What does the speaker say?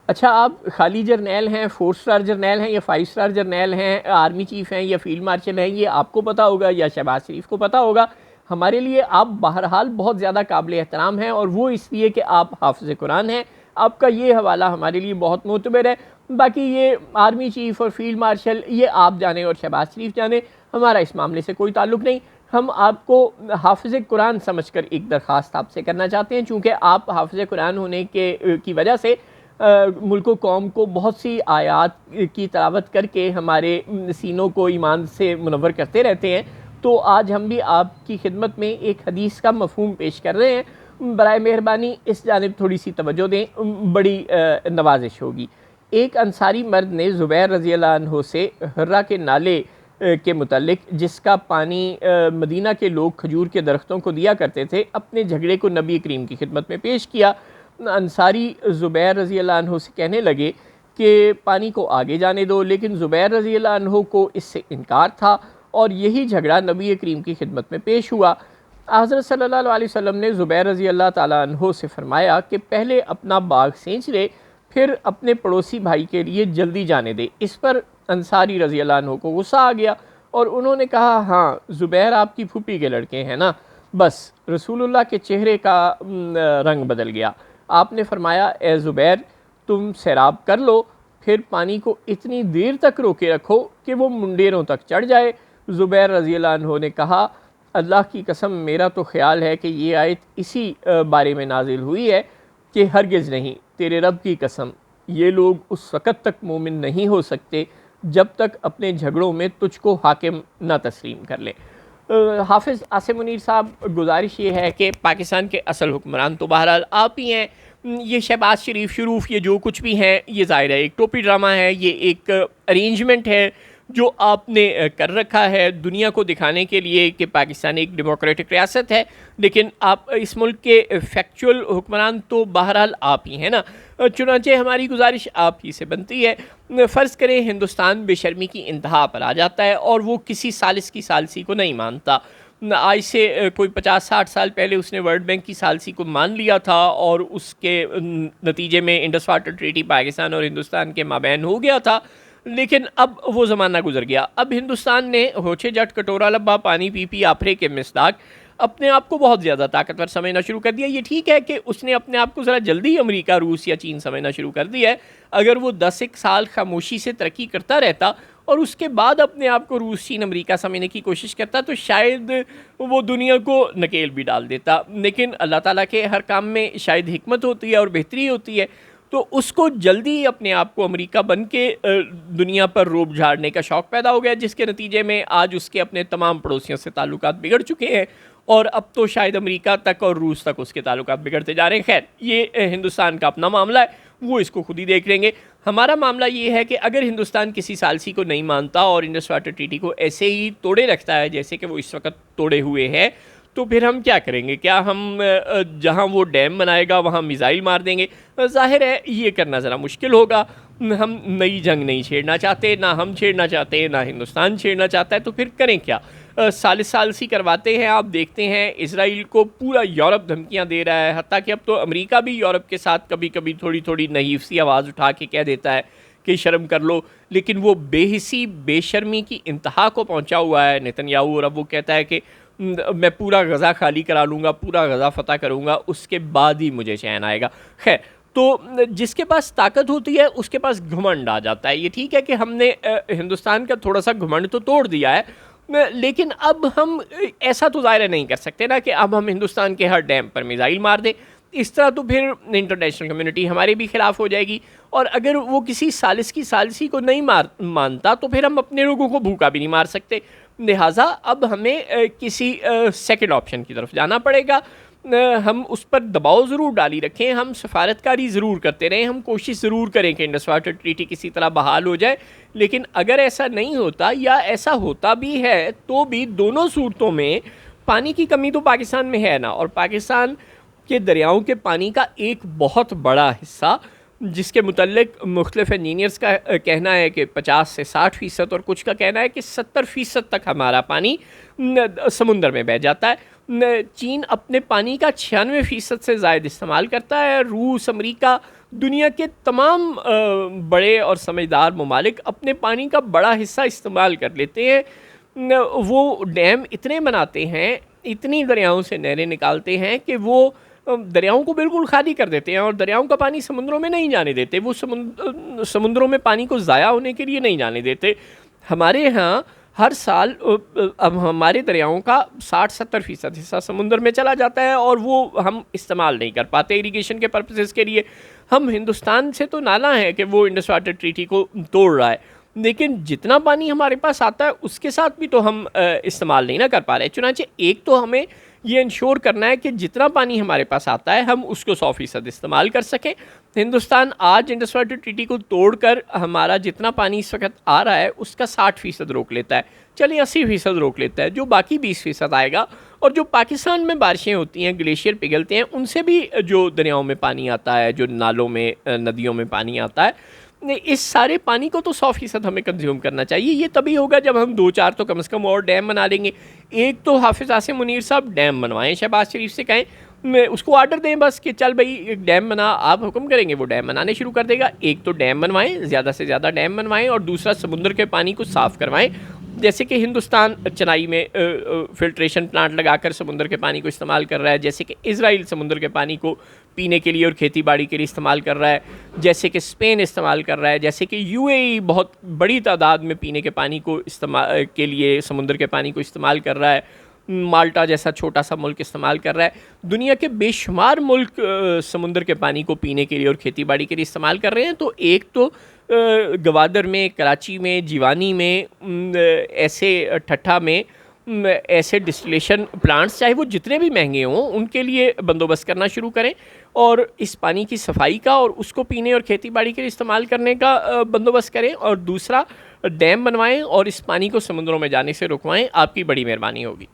अच्छा, आप खाली जर्नैल हैं, 4 स्टार जर्नैल हैं या 5 स्टार जर्नैल हैं, आर्मी चीफ़ हैं या फील्ड मार्शल हैं, ये आपको पता होगा या शहबाज शरीफ को पता होगा। हमारे लिए आप बहरहाल बहुत ज़्यादा काबिल एहतराम हैं, और वो इसलिए कि आप हाफ़िज़ कुरान हैं। आपका ये हवाला हमारे लिए बहुत मोतबर है। बाकी ये आर्मी चीफ़ और फील्ड मार्शल, ये आप जाने और शहबाज शरीफ जाने, हमारा इस मामले से कोई ताल्लुक़ नहीं। हम आपको हाफ़िज़ कुरान समझकर एक दरख्वास्त आपसे करना चाहते हैं, चूँकि आप हाफ़िज़ कुरान होने के की वजह से मुल्क व कौम को बहुत सी आयात की तिलावत करके हमारे सीनों को ईमान से मुनव्वर करते रहते हैं। तो आज हम भी आपकी खिदमत में एक हदीस का मफ़हूम पेश कर रहे हैं। बराए मेहरबानी इस जानिब थोड़ी सी तवज्जो दें, बड़ी नवाजिश होगी। एक अंसारी मर्द ने ज़ुबैर रज़ी अल्लाह अन्हु से हर्रा के नाले के मुतल्लिक, जिसका पानी मदीना के लोग खजूर के दरख्तों को दिया करते थे, अपने झगड़े को नबी करीम की खिदमत में पेश किया। अंसारी ज़ुबैर रज़ी अल्लाह अन्हु से कहने लगे कि पानी को आगे जाने दो, लेकिन ज़ुबैर रज़ी अल्लाह अन्हु को इससे इनकार था, और यही झगड़ा नबी करीम की खिदमत में पेश हुआ। हज़रत सल्लल्लाहु अलैहि वसल्लम ने ज़ुबैर रज़ी अल्लाह ताला अन्हु से फ़रमाया कि पहले अपना बाग सींच ले, फिर अपने पड़ोसी भाई के लिए जल्दी जाने दे। इस पर अंसारी रज़ी अल्लाह अन्हु को गुस्सा आ गया, और उन्होंने कहा, हाँ, ज़ुबैर आपकी फूफी के लड़के हैं ना। बस रसूलुल्लाह के चेहरे का रंग बदल गया। आपने फरमाया, ए ज़ुबैर, तुम सैराब कर लो, फिर पानी को इतनी देर तक रोके रखो कि वो मुंडेरों तक चढ़ जाए। ज़ुबैर रज़ी अल्लाह अन्हु ने कहा, अल्लाह की कसम, मेरा तो ख्याल है कि ये आयत इसी बारे में नाजिल हुई है कि हरगिज़ नहीं, तेरे रब की कसम, ये लोग उस वक़्त तक मोमिन नहीं हो सकते जब तक अपने झगड़ों में तुझको हाकिम न तस्लीम कर ले। हाफ़िज़ आसिम मुनीर साहब, गुजारिश ये है कि पाकिस्तान के असल हुक्मरान तो बहरहाल आप ही हैं। ये शहबाज शरीफ शरूफ, ये जो कुछ भी हैं, ये ज़ाहिर है एक टोपी ड्रामा है, ये एक अरेंजमेंट है जो आपने कर रखा है दुनिया को दिखाने के लिए कि पाकिस्तान एक डेमोक्रेटिक रियासत है। लेकिन आप इस मुल्क के फैक्चुअल हुक्मरान तो बहरहाल आप ही हैं ना। चुनांचे हमारी गुजारिश आप ही से बनती है। फ़र्ज़ करें हिंदुस्तान बेशर्मी की इंतहा पर आ जाता है और वो किसी सालिस की सालसी को नहीं मानता। आज से कोई 50-60 साल पहले उसने वर्ल्ड बैंक की सालसी को मान लिया था, और उसके नतीजे में इंडस वाटर ट्रीटी पाकिस्तान और हिंदुस्तान के माबैन हो गया था। लेकिन अब वो ज़माना गुजर गया। अब हिंदुस्तान ने होचे जट कटोरा लब्बा पानी पी पी आफरे के मिसदाक अपने आप को बहुत ज़्यादा ताकतवर समझना शुरू कर दिया। ये ठीक है कि उसने अपने आप को ज़रा जल्दी अमेरिका, रूस या चीन समझना शुरू कर दिया है। अगर वो 10 साल खामोशी से तरक्की करता रहता और उसके बाद अपने आप को रूस, चीन, अमेरिका समझने की कोशिश करता, तो शायद वो दुनिया को नकेल भी डाल देता। लेकिन अल्लाह ताला के हर काम में शायद हिकमत होती है और बेहतरी होती है, तो उसको जल्दी अपने आप को अमेरिका बन के दुनिया पर रोब झाड़ने का शौक़ पैदा हो गया, जिसके नतीजे में आज उसके अपने तमाम पड़ोसियों से ताल्लुकात बिगड़ चुके हैं, और अब तो शायद अमेरिका तक और रूस तक उसके ताल्लुकात बिगड़ते जा रहे हैं। खैर, ये हिंदुस्तान का अपना मामला है, वो इसको खुद ही देख लेंगे। हमारा मामला ये है कि अगर हिंदुस्तान किसी सालसी को नहीं मानता और इंडस वाटर ट्रीटी को ऐसे ही तोड़े रखता है जैसे कि वो इस वक्त तोड़े हुए हैं, तो फिर हम क्या करेंगे? क्या हम जहां वो डैम बनाएगा वहां मिसाइल मार देंगे? ज़ाहिर है ये करना ज़रा मुश्किल होगा। हम नई जंग नहीं छेड़ना चाहते, ना हम छेड़ना चाहते, ना हिंदुस्तान छेड़ना चाहता है, तो फिर करें क्या? सालिसी करवाते हैं। आप देखते हैं इसराइल को पूरा यूरोप धमकियां दे रहा है, हत्ता कि अब तो अमेरिका भी यूरोप के साथ कभी कभी थोड़ी थोड़ी नहीफ सी आवाज़ उठा के कह देता है कि शर्म कर लो। लेकिन वो बेहिसी बेशर्मी की इंतहा को पहुंचा हुआ है नेतन्याहू, और अब वो कहता है कि मैं पूरा गज़ा खाली करा लूँगा, पूरा गज़ा फ़तह करूँगा, उसके बाद ही मुझे चैन आएगा। खैर, तो जिसके पास ताकत होती है उसके पास घमंड आ जाता है। ये ठीक है कि हमने हिंदुस्तान का थोड़ा सा घमंड तो तोड़ दिया है, लेकिन अब हम ऐसा तो ज़ाहिर नहीं कर सकते ना कि अब हम हिंदुस्तान के हर डैम पर मिसाइल मार दें। इस तरह तो फिर इंटरनेशनल कम्युनिटी हमारे भी खिलाफ हो जाएगी, और अगर वो किसी सालिस की सालसी को नहीं मानता, तो फिर हम अपने लोगों को भूखा भी नहीं मार सकते। लिहाजा अब हमें किसी सेकंड ऑप्शन की तरफ जाना पड़ेगा। हम उस पर दबाव ज़रूर डाली रखें, हम सफारतकारी ज़रूर करते रहें, हम कोशिश ज़रूर करें कि इंडस वाटर ट्रीटी किसी तरह बहाल हो जाए। लेकिन अगर ऐसा नहीं होता, या ऐसा होता भी है, तो भी दोनों सूरतों में पानी की कमी तो पाकिस्तान में है ना, और पाकिस्तान के दरियाओं के पानी का एक बहुत बड़ा हिस्सा, जिसके मुतल्लिक मुख्तलिफ इंजीनियर्स का कहना है कि 50 से 60% और कुछ का कहना है कि 70% तक हमारा पानी समुंदर में बह जाता है। चीन अपने पानी का 96% से ज़ायद इस्तेमाल करता है। रूस, अमेरिका दुनिया के तमाम बड़े और समझदार ममालिक अपने पानी का बड़ा हिस्सा इस्तेमाल कर लेते हैं। वो डैम इतने बनाते हैं, इतनी दरियाओं से नहरें निकालते हैं कि वो दरियाओं को बिल्कुल खाली कर देते हैं और दरियाओं का पानी समुद्रों में नहीं जाने देते। वो समुद्रों में पानी को ज़ाया होने के लिए नहीं जाने देते। हमारे यहाँ हर साल अब हमारे दरियाओं का 60-70% हिस्सा समुद्र में चला जाता है और वो हम इस्तेमाल नहीं कर पाते इरिगेशन के पर्पसेस के लिए। हम हिंदुस्तान से तो नाला है कि वो इंडस वाटर ट्रीटी को तोड़ रहा है, लेकिन जितना पानी हमारे पास आता है उसके साथ भी तो हम इस्तेमाल नहीं ना कर पा रहे। चुनांचे एक तो हमें ये इंश्योर करना है कि जितना पानी हमारे पास आता है हम उसको 100% इस्तेमाल कर सकें। हिंदुस्तान आज इंडस वाटर ट्रीटी को तोड़कर हमारा जितना पानी इस वक्त आ रहा है उसका 60% रोक लेता है, चलिए 80% रोक लेता है। जो बाकी 20% आएगा और जो पाकिस्तान में बारिशें होती हैं, ग्लेशियर पिघलते हैं, उनसे भी जो दरियाओं में पानी आता है, जो नालों में नदियों में पानी आता है, इस सारे पानी को तो 100% हमें कंज्यूम करना चाहिए। ये तभी होगा जब हम 2-4 तो कम से कम और डैम बना लेंगे। एक तो हाफिज़ आसिम मुनीर साहब डैम बनवाएं, शहबाज शरीफ से कहें, मैं उसको ऑर्डर दें बस कि चल भाई एक डैम बना, आप हुक्म करेंगे वो डैम बनाने शुरू कर देगा। एक तो डैम बनवाएं, ज़्यादा से ज़्यादा डैम बनवाएं, और दूसरा समुद्र के पानी को साफ़ करवाएं। जैसे कि हिंदुस्तान चेन्नई में फ़िल्ट्रेशन प्लांट लगाकर समुद्र के पानी को इस्तेमाल कर रहा है, जैसे कि इज़राइल समुद्र के पानी को पीने के लिए और खेती बाड़ी के लिए इस्तेमाल कर रहा है, जैसे कि स्पेन इस्तेमाल कर रहा है, जैसे कि यूएई बहुत बड़ी तादाद में पीने के पानी को इस्तेमाल के लिए समुद्र के पानी को इस्तेमाल कर रहा है, माल्टा जैसा छोटा सा मुल्क इस्तेमाल कर रहा है। दुनिया के बेशुमार मुल्क समुद्र के पानी को पीने के लिए और खेती बाड़ी के लिए इस्तेमाल कर रहे हैं। तो एक तो गवादर में, कराची में, जीवानी में, ऐसे ठट्ठा में ऐसे डिस्टिलेशन प्लांट्स, चाहे वो जितने भी महंगे हों, उनके लिए बंदोबस्त करना शुरू करें और इस पानी की सफाई का और उसको पीने और खेती बाड़ी के लिए इस्तेमाल करने का बंदोबस्त करें। और दूसरा, डैम बनवाएं और इस पानी को समुद्रों में जाने से रुकवाएं। आपकी बड़ी मेहरबानी होगी।